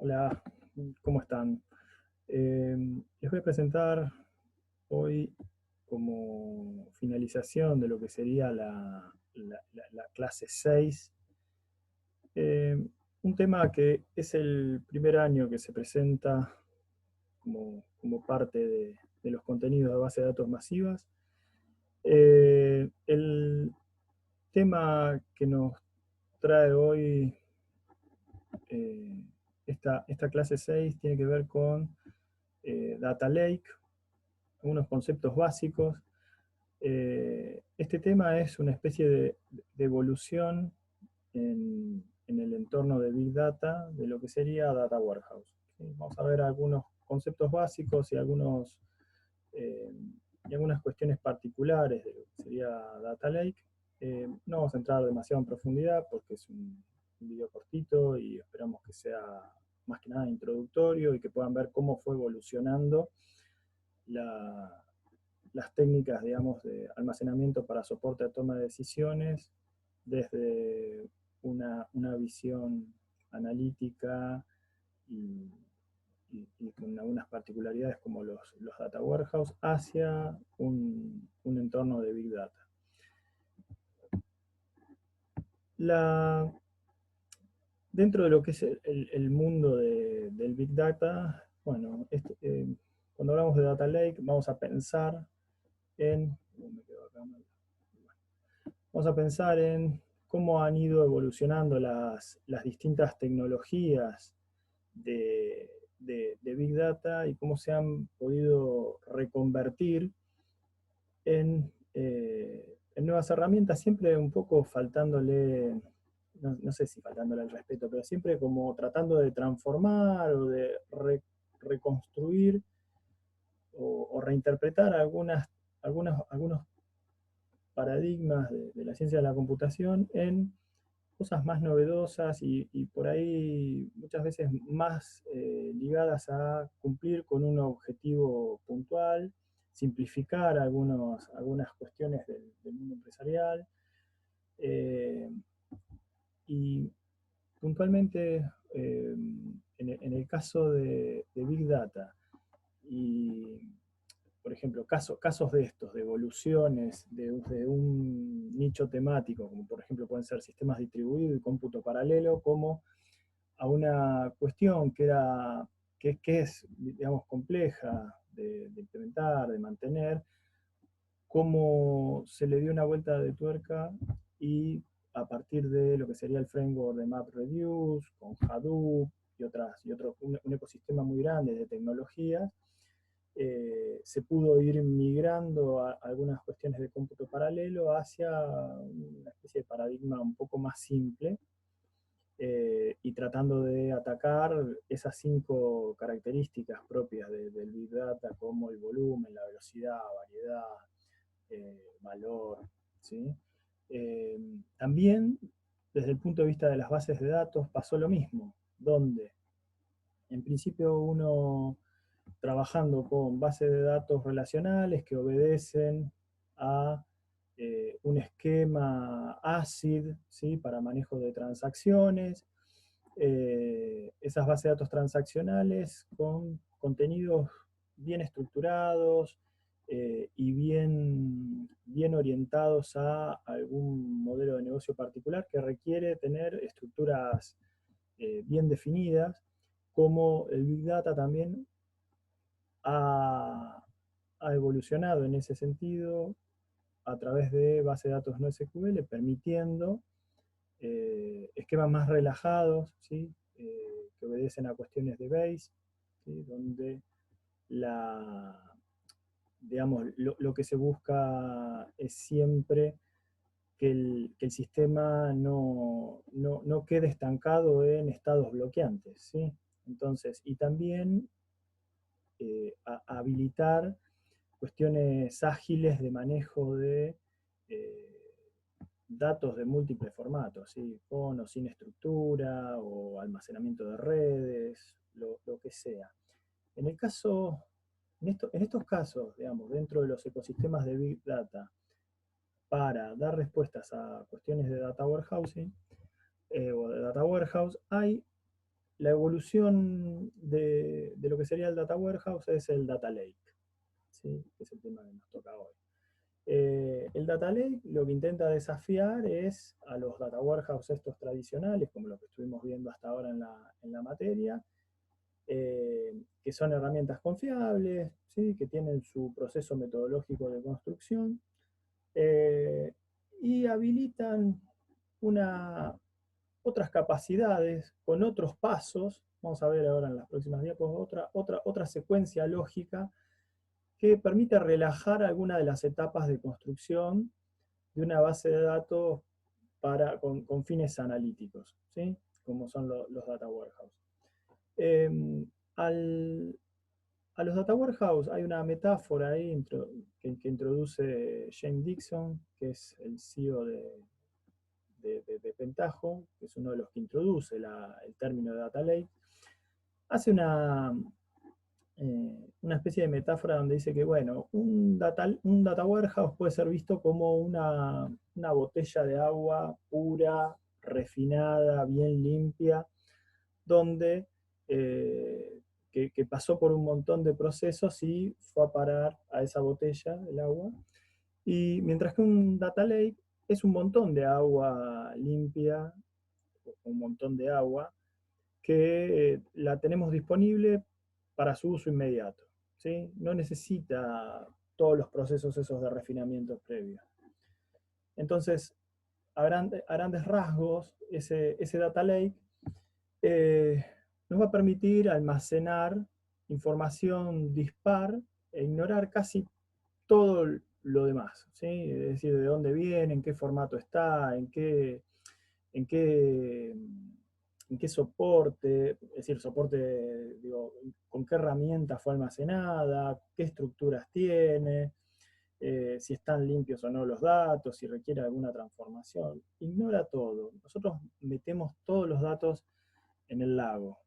Hola, ¿cómo están? Les voy a presentar hoy como finalización de lo que sería la clase 6, eh, un tema que es el primer año que se presenta como parte de los contenidos de base de datos masivas. El tema que nos trae hoy eh, esta clase 6 tiene que ver con Data Lake, algunos conceptos básicos. Este tema es una especie de evolución en el entorno de Big Data de lo que sería Data Warehouse. ¿Sí? Vamos a ver algunos conceptos básicos eh, y algunas cuestiones particulares de lo que sería Data Lake. No vamos a entrar demasiado en profundidad porque es un video cortito y esperamos que sea más que nada introductorio y que puedan ver cómo fue evolucionando la, las técnicas, digamos, de almacenamiento para soporte a toma de decisiones desde una visión analítica y, y con algunas particularidades como los data warehouse hacia un entorno de big data. La, Dentro de lo que es el mundo del big data, bueno, cuando hablamos de data lake vamos a pensar en... me quedo acá, vamos a pensar en cómo han ido evolucionando las distintas tecnologías de Big Data y cómo se han podido reconvertir en nuevas herramientas, siempre un poco faltándole, no sé si faltándole el respeto, pero siempre como tratando de transformar o de reconstruir o reinterpretar algunos paradigmas de la ciencia de la computación en cosas más novedosas y por ahí muchas veces más ligadas a cumplir con un objetivo puntual, simplificar algunas cuestiones del mundo empresarial. eh, y puntualmente en el caso de Big Data y por ejemplo, casos de estos, de evoluciones de un nicho temático, como por ejemplo pueden ser sistemas distribuidos y cómputo paralelo, como a una cuestión que es, digamos, compleja de implementar, de mantener, cómo se le dio una vuelta de tuerca y a partir de lo que sería el framework de MapReduce, con Hadoop un ecosistema muy grande de tecnologías, se pudo ir migrando a algunas cuestiones de cómputo paralelo hacia una especie de paradigma un poco más simple y tratando de atacar esas 5 características propias del Big Data como el volumen, la velocidad, variedad, valor. ¿Sí? También desde el punto de vista de las bases de datos pasó lo mismo, donde en principio uno trabajando con bases de datos relacionales que obedecen a un esquema ACID, ¿sí? Para manejo de transacciones. Esas bases de datos transaccionales con contenidos bien estructurados y bien orientados a algún modelo de negocio particular que requiere tener estructuras bien definidas, como el Big Data también ha, ha evolucionado en ese sentido a través de bases de datos no SQL, permitiendo esquemas más relajados, ¿sí? Que obedecen a cuestiones de base, ¿sí? Donde digamos, lo que se busca es siempre que el sistema no quede estancado en estados bloqueantes. ¿Sí? Entonces, y también habilitar cuestiones ágiles de manejo de datos de múltiples formatos, ¿sí? Con o sin estructura, o almacenamiento de redes, lo que sea. En el caso, en estos casos, digamos, dentro de los ecosistemas de Big Data, para dar respuestas a cuestiones de data warehousing o de data warehouse, hay la evolución de lo que sería el Data Warehouse es el Data Lake, ¿sí? Que es el tema que nos toca hoy. El Data Lake lo que intenta desafiar es a los Data Warehouse estos tradicionales, como lo que estuvimos viendo hasta ahora en la materia, que son herramientas confiables, ¿sí? Que tienen su proceso metodológico de construcción, y habilitan otras capacidades con otros pasos. Vamos a ver ahora en las próximas diapos otra secuencia lógica que permite relajar alguna de las etapas de construcción de una base de datos con fines analíticos, ¿sí? Como son los Data Warehouse. Eh, al, a los Data Warehouse hay una metáfora ahí que introduce James Dixon, que es el CEO de Pentaho, que es uno de los que introduce el término de Data Lake. Hace una especie de metáfora donde dice que, bueno, un data warehouse puede ser visto como una botella de agua pura, refinada, bien limpia, donde que pasó por un montón de procesos y fue a parar a esa botella, el agua. Y mientras que un data lake es un montón de agua limpia, un montón de agua, que la tenemos disponible para su uso inmediato, ¿sí? No necesita todos los procesos esos de refinamiento previos. Entonces, a grandes rasgos, ese data lake nos va a permitir almacenar información dispar e ignorar casi todo lo demás, ¿sí? Es decir, de dónde viene, en qué formato está, en qué, en qué soporte, es decir, soporte, digo, con qué herramienta fue almacenada, qué estructuras tiene, si están limpios o no los datos, si requiere alguna transformación. Ignora todo. Nosotros metemos todos los datos en el lago.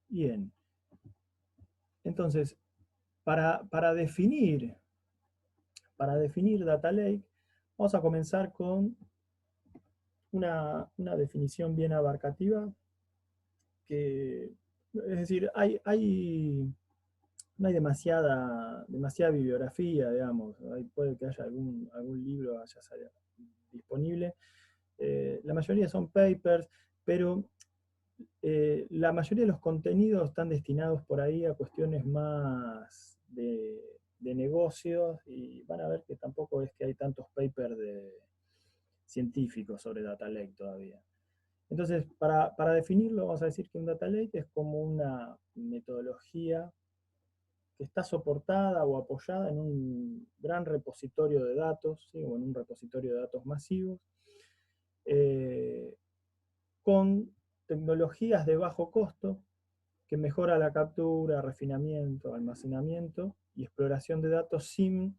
Bien. Entonces, para definir Data Lake, vamos a comenzar con una definición bien abarcativa, es decir, no hay demasiada bibliografía, digamos, puede que haya algún libro haya disponible. La mayoría son papers, pero la mayoría de los contenidos están destinados por ahí a cuestiones más de negocios, y van a ver que tampoco es que hay tantos papers científicos sobre Data Lake todavía. Entonces, para definirlo, vamos a decir que un Data Lake es como una metodología que está soportada o apoyada en un gran repositorio de datos, ¿sí? O en un repositorio de datos masivos, con tecnologías de bajo costo que mejora la captura, refinamiento, almacenamiento y exploración de datos sin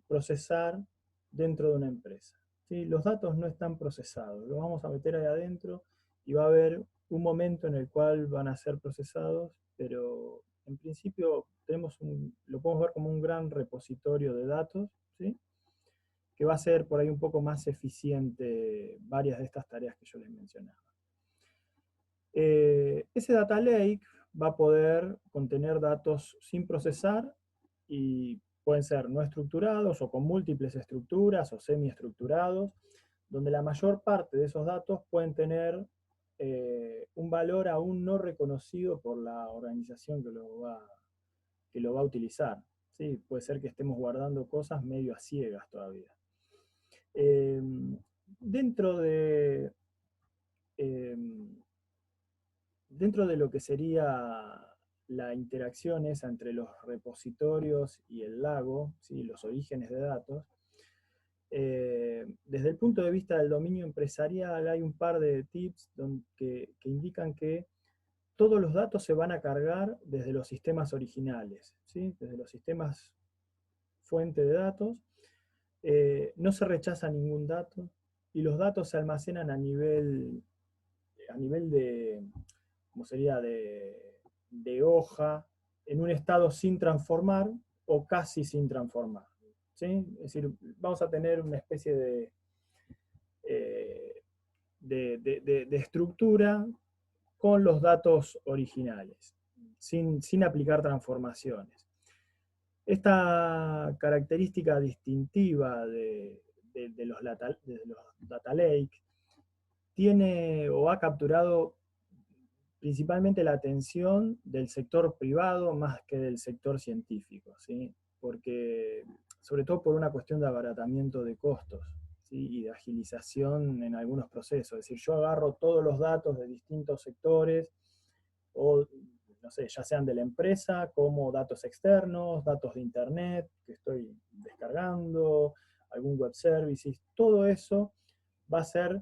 procesar dentro de una empresa, ¿sí? Los datos no están procesados, los vamos a meter ahí adentro y va a haber un momento en el cual van a ser procesados, pero en principio lo podemos ver como un gran repositorio de datos, ¿sí? Que va a ser por ahí un poco más eficiente varias de estas tareas que yo les mencionaba. Ese data lake va a poder contener datos sin procesar y pueden ser no estructurados o con múltiples estructuras o semiestructurados, donde la mayor parte de esos datos pueden tener un valor aún no reconocido por la organización que lo va a utilizar. ¿Sí? Puede ser que estemos guardando cosas medio a ciegas todavía. Dentro de lo que sería la interacción esa entre los repositorios y el lago, ¿sí? Los orígenes de datos, desde el punto de vista del dominio empresarial hay un par de tips que indican que todos los datos se van a cargar desde los sistemas originales, ¿sí? Desde los sistemas fuente de datos. No se rechaza ningún dato y los datos se almacenan a nivel de, como sería de hoja, en un estado sin transformar o casi sin transformar, ¿sí? Es decir, vamos a tener una especie de estructura con los datos originales, sin aplicar transformaciones. Esta característica distintiva de los data lake tiene o ha capturado principalmente la atención del sector privado más que del sector científico, ¿sí? Porque, sobre todo por una cuestión de abaratamiento de costos, ¿sí? Y de agilización en algunos procesos. Es decir, yo agarro todos los datos de distintos sectores, o no sé, ya sean de la empresa, como datos externos, datos de internet que estoy descargando, algún web services, todo eso va a ser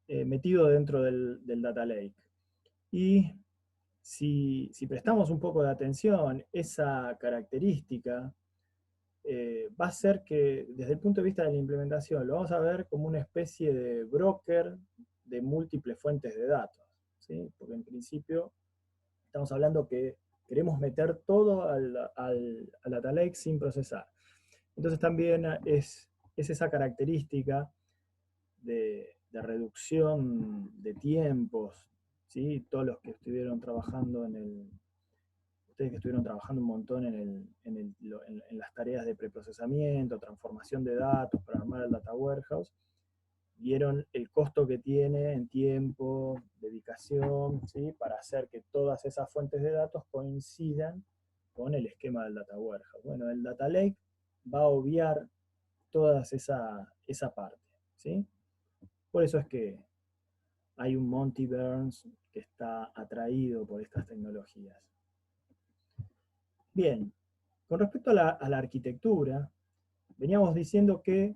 metido dentro del data lake. Y si prestamos un poco de atención, esa característica va a ser que desde el punto de vista de la implementación lo vamos a ver como una especie de broker de múltiples fuentes de datos, ¿sí? Porque en principio estamos hablando que queremos meter todo al data lake sin procesar. Entonces también es esa característica de reducción de tiempos, ¿sí? Todos los que estuvieron trabajando ustedes que estuvieron trabajando un montón en las tareas de preprocesamiento, transformación de datos para armar el data warehouse, vieron el costo que tiene en tiempo, dedicación, ¿sí? Para hacer que todas esas fuentes de datos coincidan con el esquema del data warehouse. Bueno, el data lake va a obviar toda esa parte, ¿sí? Por eso es que hay un Monty Burns que está atraído por estas tecnologías. Bien, con respecto a la arquitectura, veníamos diciendo que,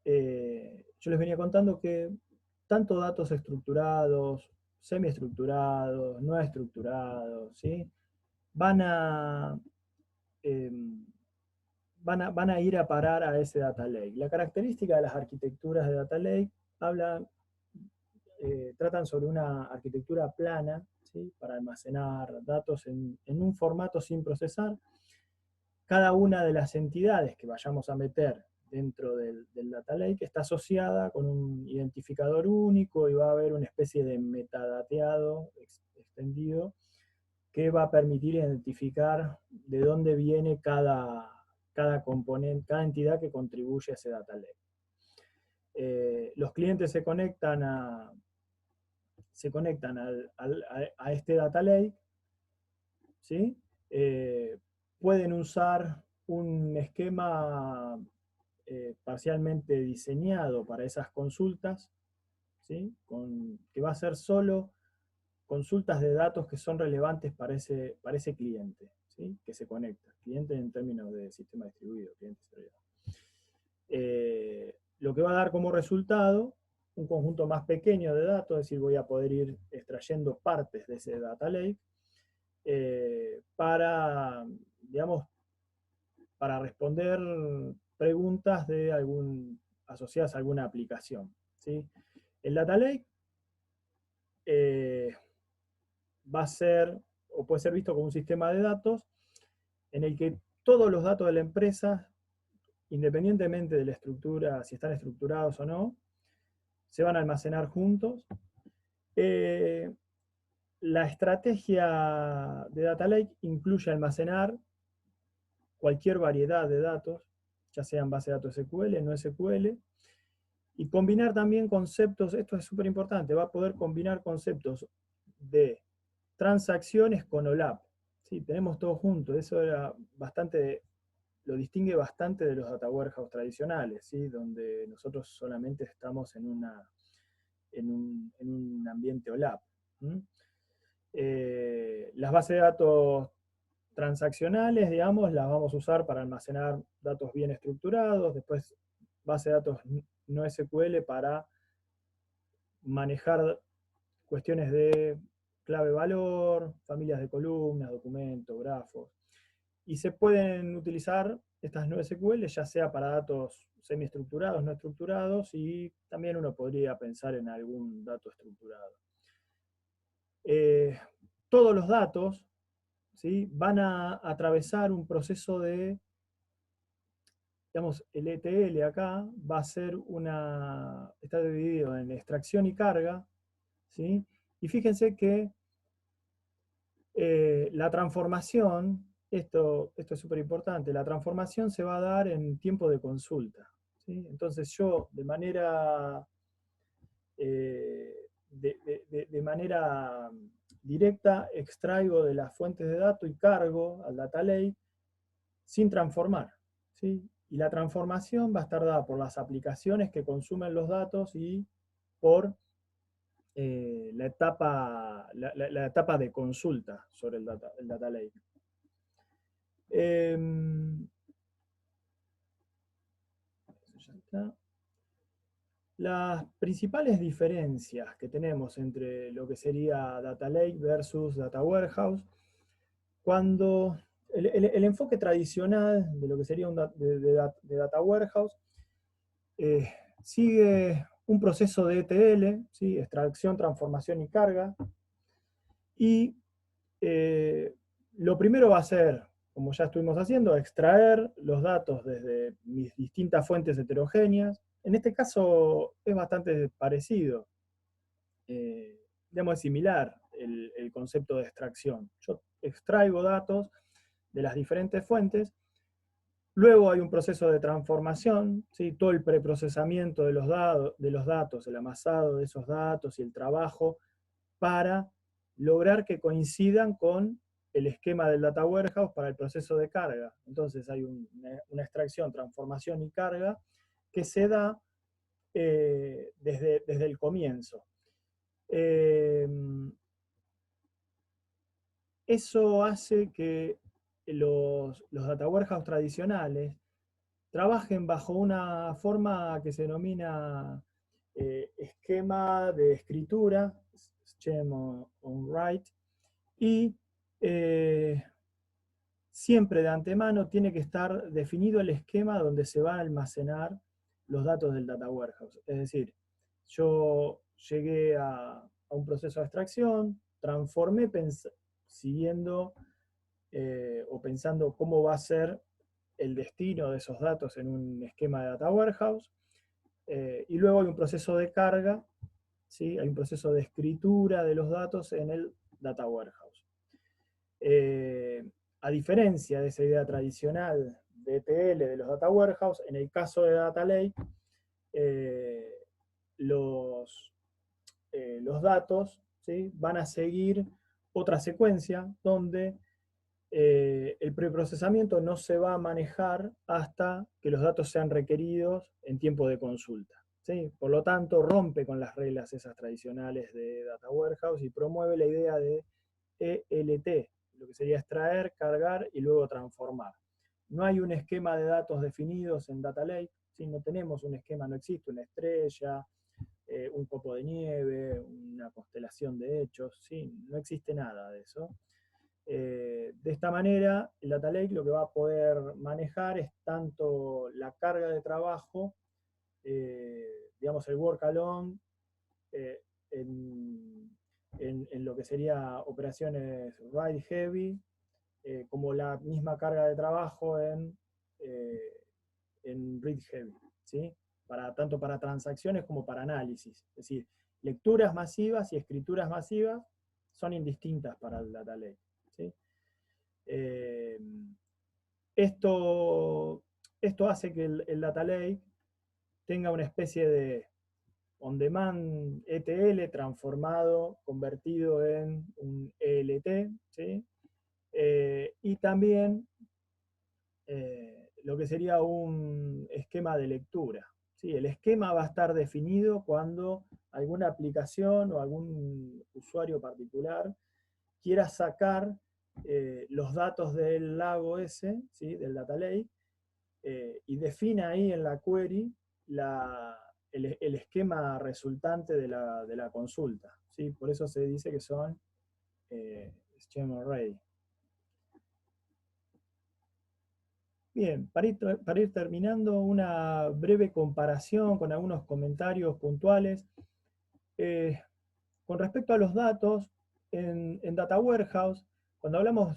yo les venía contando que tanto datos estructurados, semiestructurados, no estructurados, ¿sí? van a, eh, van a ir a parar a ese data lake. La característica de las arquitecturas de data lake tratan sobre una arquitectura plana, ¿sí? Para almacenar datos en un formato sin procesar. Cada una de las entidades que vayamos a meter dentro del data lake está asociada con un identificador único y va a haber una especie de metadateado extendido que va a permitir identificar de dónde viene cada componente, cada entidad que contribuye a ese data lake. Los clientes se conectan a este data lake, ¿sí? Pueden usar un esquema parcialmente diseñado para esas consultas, ¿sí? Que va a ser solo consultas de datos que son relevantes para ese cliente, ¿sí? Que se conecta. Cliente en términos de sistema distribuido, cliente servidor. Lo que va a dar como resultado un conjunto más pequeño de datos, es decir, voy a poder ir extrayendo partes de ese data lake para, digamos, para responder preguntas asociadas a alguna aplicación, ¿sí? El data lake va a ser, o puede ser visto como un sistema de datos en el que todos los datos de la empresa, independientemente de la estructura, si están estructurados o no, se van a almacenar juntos. La estrategia de Data Lake incluye almacenar cualquier variedad de datos, ya sean base de datos SQL, no SQL, y combinar también conceptos, esto es súper importante, va a poder combinar conceptos de transacciones con OLAP. Sí, tenemos todo junto, eso era lo distingue bastante de los data warehouse tradicionales, ¿sí? Donde nosotros solamente estamos en un ambiente OLAP. Las bases de datos transaccionales, digamos, las vamos a usar para almacenar datos bien estructurados, después base de datos no SQL para manejar cuestiones de clave-valor, familias de columnas, documentos, grafos. Y se pueden utilizar estas no SQL ya sea para datos semiestructurados, no estructurados, y también uno podría pensar en algún dato estructurado. Todos los datos, ¿sí? Van a atravesar un proceso de digamos, el ETL acá va a ser está dividido en extracción y carga, ¿sí? Y fíjense que la transformación, esto es súper importante, la transformación se va a dar en tiempo de consulta, ¿sí? Entonces yo de manera, de manera directa extraigo de las fuentes de datos y cargo al data lake sin transformar, ¿sí? Y la transformación va a estar dada por las aplicaciones que consumen los datos y por la etapa de consulta sobre el data lake. Ya está. Las principales diferencias que tenemos entre lo que sería Data Lake versus Data Warehouse, cuando el enfoque tradicional de lo que sería de Data Warehouse sigue un proceso de ETL, ¿sí? Extracción, transformación y carga, y lo primero va a ser, como ya estuvimos haciendo, extraer los datos desde mis distintas fuentes heterogéneas. En este caso es bastante parecido, digamos, es similar el concepto de extracción. Yo extraigo datos de las diferentes fuentes, luego hay un proceso de transformación, ¿sí? Todo el preprocesamiento de los datos, el amasado de esos datos y el trabajo para lograr que coincidan con el esquema del data warehouse para el proceso de carga. Entonces hay una extracción, transformación y carga que se da desde el comienzo. Eso hace que los data warehouse tradicionales trabajen bajo una forma que se denomina esquema de escritura, scheme on write, y siempre de antemano tiene que estar definido el esquema donde se van a almacenar los datos del data warehouse. Es decir, yo llegué a un proceso de extracción, transformé siguiendo o pensando cómo va a ser el destino de esos datos en un esquema de data warehouse, y luego hay un proceso de carga, ¿sí? Hay un proceso de escritura de los datos en el data warehouse. A diferencia de esa idea tradicional de ETL de los data warehouse, en el caso de data lake, los datos, ¿sí? Van a seguir otra secuencia donde el preprocesamiento no se va a manejar hasta que los datos sean requeridos en tiempo de consulta, ¿sí? Por lo tanto, rompe con las reglas esas tradicionales de Data Warehouse y promueve la idea de ELT, lo que sería extraer, cargar y luego transformar. No hay un esquema de datos definidos en Data Lake, ¿sí? No tenemos un esquema, no existe una estrella, un copo de nieve, una constelación de hechos, ¿sí? No existe nada de eso. De esta manera, el Data Lake lo que va a poder manejar es tanto la carga de trabajo, digamos el work alone, eh, en lo que sería operaciones ride heavy, como la misma carga de trabajo en read heavy, ¿sí? Tanto para transacciones como para análisis. Es decir, lecturas masivas y escrituras masivas son indistintas para el Data Lake, ¿sí? Eh, esto, esto hace que el Data Lake tenga una especie de on-demand ETL transformado, convertido en un ELT, ¿sí? Y también lo que sería un esquema de lectura, ¿sí? El esquema va a estar definido cuando alguna aplicación o algún usuario particular quiera sacar los datos del lago ese, ¿sí? Del data lake, y defina ahí en la query el esquema resultante de la consulta, ¿sí? Por eso se dice que son schema array. Bien, para ir terminando, una breve comparación con algunos comentarios puntuales. Eh, con respecto a los datos, en Data Warehouse, cuando hablamos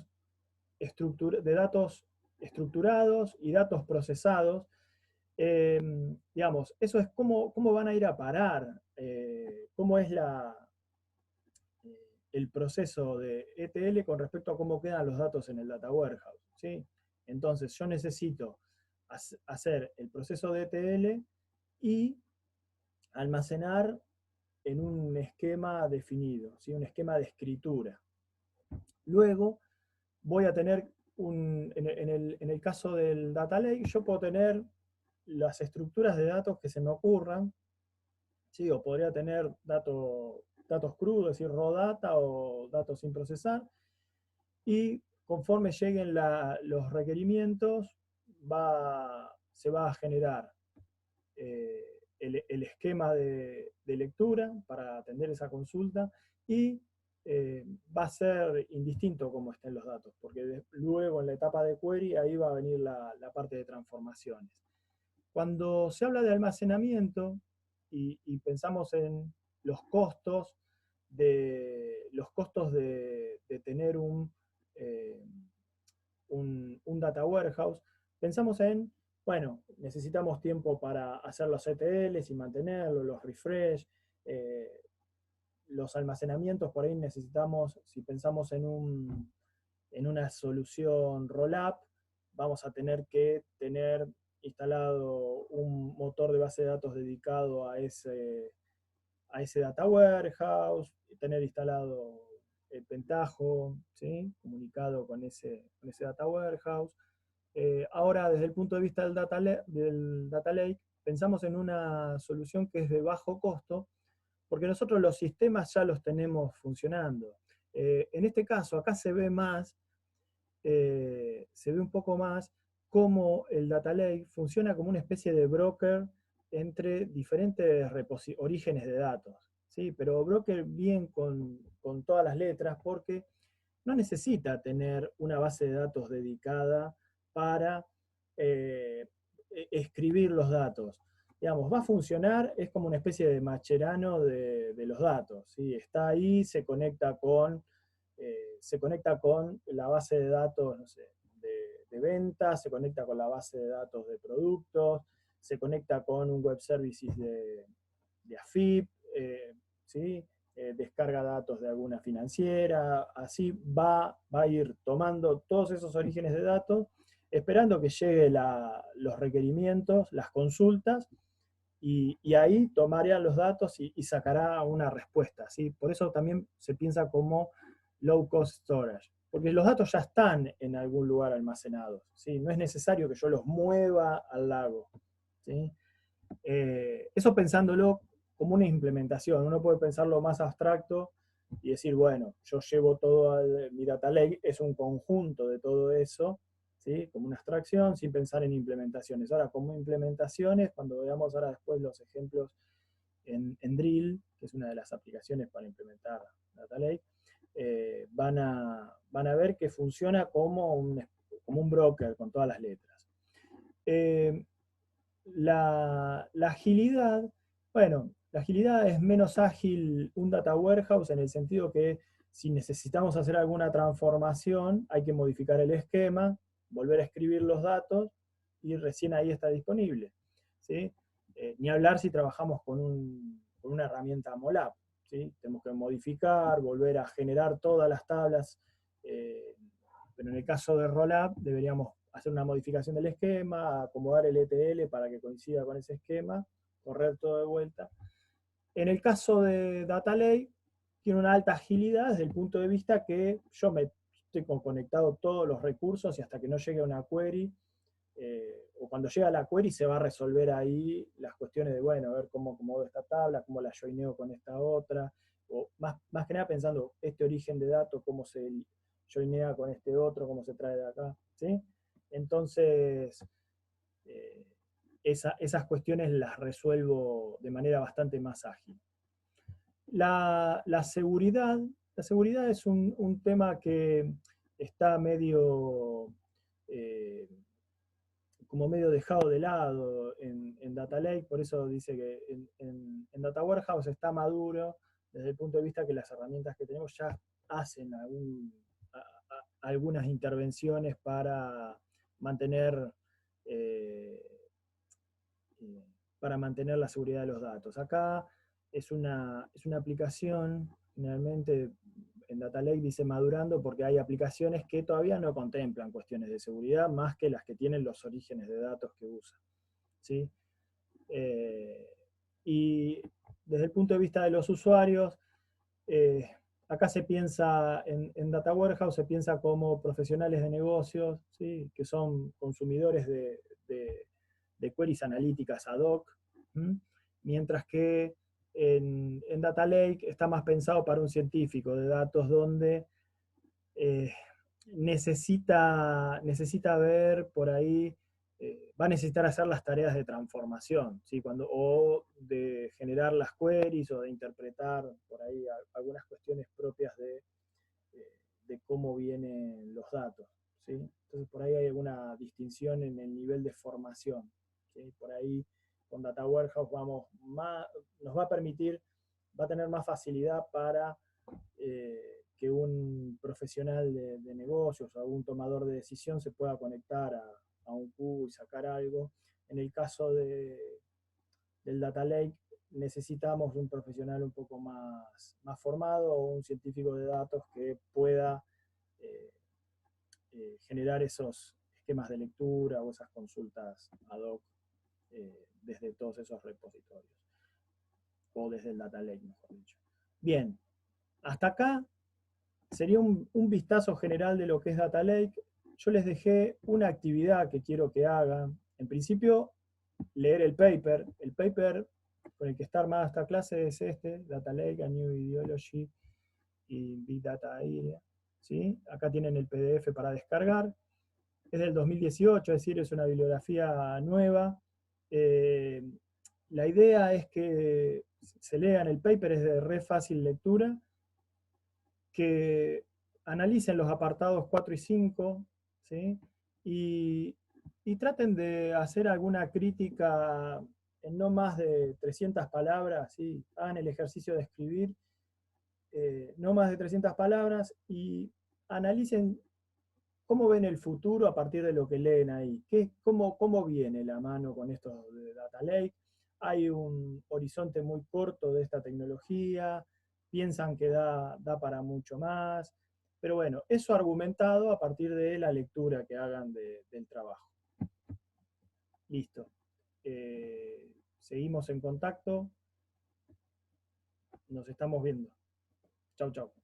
de datos estructurados y datos procesados, Digamos, eso es cómo van a ir a parar, cómo es el proceso de ETL con respecto a cómo quedan los datos en el Data Warehouse, ¿sí? Entonces, yo necesito hacer el proceso de ETL y almacenar en un esquema definido, ¿sí? Un esquema de escritura. Luego voy a tener, en el caso del Data Lake, yo puedo tener las estructuras de datos que se me ocurran, ¿sí? O podría tener datos crudos, es decir, raw data o datos sin procesar, y conforme lleguen los requerimientos, se va a generar el esquema de lectura para atender esa consulta y va a ser indistinto cómo estén los datos, porque luego en la etapa de query ahí va a venir la parte de transformaciones. Cuando se habla de almacenamiento y pensamos en los costos de tener eh, un data warehouse, pensamos en, bueno, necesitamos tiempo para hacer los ETLs y mantenerlos, los refresh, eh, los almacenamientos, por ahí necesitamos, si pensamos en una solución roll-up, vamos a tener que tener instalado un motor de base de datos dedicado a ese data warehouse, tener instalado el Pentaho, ¿sí? Comunicado con ese data warehouse. Ahora, desde el punto de vista del data lake, pensamos en una solución que es de bajo costo, porque nosotros los sistemas ya los tenemos funcionando. En este caso, acá se ve un poco más cómo el data lake funciona como una especie de broker entre diferentes orígenes de datos, ¿sí? Pero broker bien con todas las letras, porque no necesita tener una base de datos dedicada para eh, escribir los datos. Digamos, va a funcionar, es como una especie de macherano de los datos, ¿sí? Está ahí, se conecta con la base de datos, no sé, de ventas, se conecta con la base de datos de productos, se conecta con un web services de AFIP, ¿sí? Descarga datos de alguna financiera, así va a ir tomando todos esos orígenes de datos, esperando que lleguen los requerimientos, las consultas, y ahí tomaría los datos y sacará una respuesta, ¿sí? Por eso también se piensa como low cost storage, porque los datos ya están en algún lugar almacenados, ¿sí? No es necesario que yo los mueva al lago, ¿sí? Eso pensándolo como una implementación. Uno puede pensarlo más abstracto y decir, bueno, yo llevo mi data lake, es un conjunto de todo eso, ¿sí? Como una abstracción, sin pensar en implementaciones. Ahora, como implementaciones, cuando veamos ahora después los ejemplos en Drill, que es una de las aplicaciones para implementar data lake, van a ver que funciona como un broker con todas las letras. La agilidad, bueno, la agilidad es menos ágil un data warehouse en el sentido que si necesitamos hacer alguna transformación, hay que modificar el esquema, volver a escribir los datos y recién ahí está disponible, ¿sí? Ni hablar si trabajamos con una herramienta MOLAP, ¿sí? Tenemos que modificar, volver a generar todas las tablas, pero en el caso de Rollup deberíamos hacer una modificación del esquema, acomodar el ETL para que coincida con ese esquema, correr todo de vuelta. En el caso de Data Lake, tiene una alta agilidad desde el punto de vista que yo me estoy conectado todos los recursos y hasta que no llegue a una query, o cuando llega la query se va a resolver ahí las cuestiones de, bueno, a ver cómo acomodo esta tabla, cómo la joineo con esta otra, o más que nada pensando este origen de datos, cómo se joinea con este otro, cómo se trae de acá, ¿sí? Entonces, eh, esas cuestiones las resuelvo de manera bastante más ágil. La seguridad, la seguridad es un tema que está eh, como medio dejado de lado en Data Lake, por eso dice que en Data Warehouse está maduro desde el punto de vista que las herramientas que tenemos ya hacen algunas intervenciones para mantener eh, para mantener la seguridad de los datos. Acá es una aplicación, generalmente en Data Lake dice madurando porque hay aplicaciones que todavía no contemplan cuestiones de seguridad más que las que tienen los orígenes de datos que usan, ¿sí? Y desde el punto de vista de los usuarios, acá se piensa en Data Warehouse, se piensa como profesionales de negocios, ¿sí? Que son consumidores de queries analíticas ad hoc, ¿m? Mientras que en Data Lake está más pensado para un científico de datos donde eh, necesita ver por ahí, va a necesitar hacer las tareas de transformación, ¿sí? O de generar las queries o de interpretar por ahí algunas cuestiones propias de cómo vienen los datos, ¿sí? Entonces por ahí hay alguna distinción en el nivel de formación, ¿sí? Por ahí con Data Warehouse nos va a permitir, va a tener más facilidad para que un profesional de negocios o algún tomador de decisión se pueda conectar a un cubo y sacar algo. En el caso del Data Lake necesitamos un profesional un poco más formado o un científico de datos que pueda eh, generar esos esquemas de lectura o esas consultas ad hoc desde todos esos repositorios o desde el Data Lake, mejor dicho. Bien, hasta acá sería un vistazo general de lo que es Data Lake. Yo les dejé una actividad que quiero que hagan. En principio, leer el paper. El paper con el que está armada esta clase es este, Data Lake, A New Ideology y Big Data Area. ¿Sí? Acá tienen el PDF para descargar. Es del 2018, es decir, es una bibliografía nueva. La idea es que se lean el paper, es de re fácil lectura, que analicen los apartados 4 y 5, ¿sí? y, y traten de hacer alguna crítica en no más de 300 palabras, ¿sí? Hagan el ejercicio de escribir no más de 300 palabras y analicen cómo ven el futuro a partir de lo que leen ahí. Cómo viene la mano con esto de Data Lake? Hay un horizonte muy corto de esta tecnología, piensan que da para mucho más, pero bueno, eso argumentado a partir de la lectura que hagan del trabajo. Listo. Seguimos en contacto, nos estamos viendo. Chau, chau.